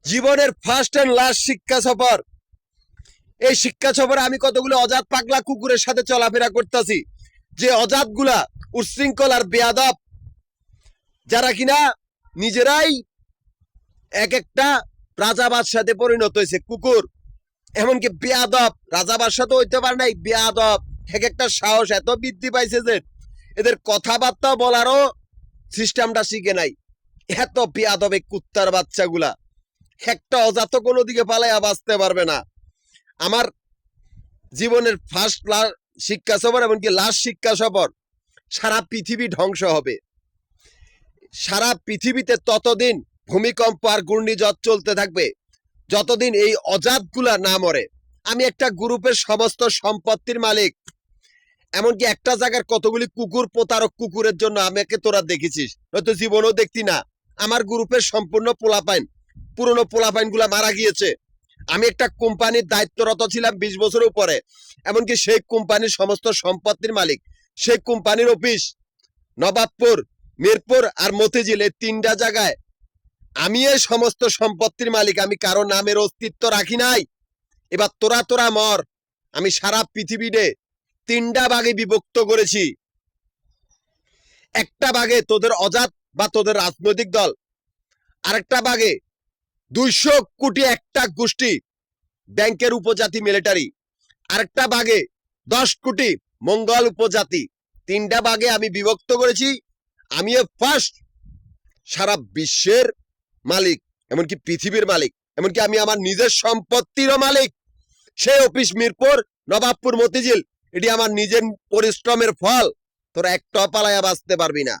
জীবনের first and last শিক্ষা সফর। এই শিক্ষা সফরে আমি কতগুলো অজাত পাগলা কুকুরের সাথে চলাফেরা করতেছি, যে অজাত গুলা উচ্ছৃঙ্খল আর বেয়াদব, যারা কিনা নিজেরাই এক একটা রাজাবার সাথে পরিণত হয়েছে। কুকুর এমনকি বেয়াদব, রাজাবার সাথে হইতে পারে নাই, বেয়াদব এক একটা সাহস এত বৃদ্ধি পাইছে যে এদের কথাবার্তা বলারও সিস্টেমটা শিখে নাই। এত বেয়াদব এই কুত্তার বাচ্চাগুলা, একটা অজাত কোনো দিকে পালাইয়া বাঁচতে পারবে না। আমার জীবনের ফার্স্ট শিক্ষা সফর, এমনকি লাস্ট শিক্ষা সফর, সারা পৃথিবী ধ্বংস হবে। সারা পৃথিবীতে ততদিন ভূমিকম্প আর ঘূর্ণিঝড় চলতে থাকবে যতদিন এই অজাতগুলা না মরে। আমি একটা গ্রুপের সমস্ত সম্পত্তির মালিক, এমনকি একটা জায়গার কতগুলি কুকুর, প্রতারক কুকুরের জন্য আমাকে তোরা দেখেছিস, হয়তো জীবনও দেখতি না। আমার গ্রুপের সম্পূর্ণ পোলাপাইন, পুরনো পোলাপাইন গুলা মারা গিয়েছে। আমি একটা কোম্পানির দায়িত্বরত ছিলাম 20 বছরের উপরে, এমনকি সেই কোম্পানির সমস্ত সম্পত্তির মালিক। সেই কোম্পানির অফিস নবাবপুর, মিরপুর আর মতিঝিল, এই 3টা জায়গায় আমি এই সমস্ত সম্পত্তির মালিক। আমি কারো নামের অস্তিত্ব রাখি নাই। এবার তোরা মর। আমি সারা পৃথিবীতে 3টা ভাগে বিভক্ত করেছি। একটা ভাগে তোদের অজাত বা তোদের রাজনৈতিক দল, আরেকটা ভাগে 200 কোটি একটা গোষ্ঠী ব্যাংকের উপজাতি মিলিটারি, আরেকটা ভাগে 10 কোটি মঙ্গল উপজাতি। 3টা ভাগে আমি বিভক্ত করেছি। আমি ফার্স্ট সারা বিশ্বের মালিক, এমনকি পৃথিবীর মালিক, এমনকি আমি আমার নিজের সম্পত্তিরও মালিক। সেই অফিস মিরপুর, নবাবপুর, মতিঝিল, এটি আমার নিজের পরিশ্রমের ফল। তোরা একটা পালায়া বাঁচতে পারবি না।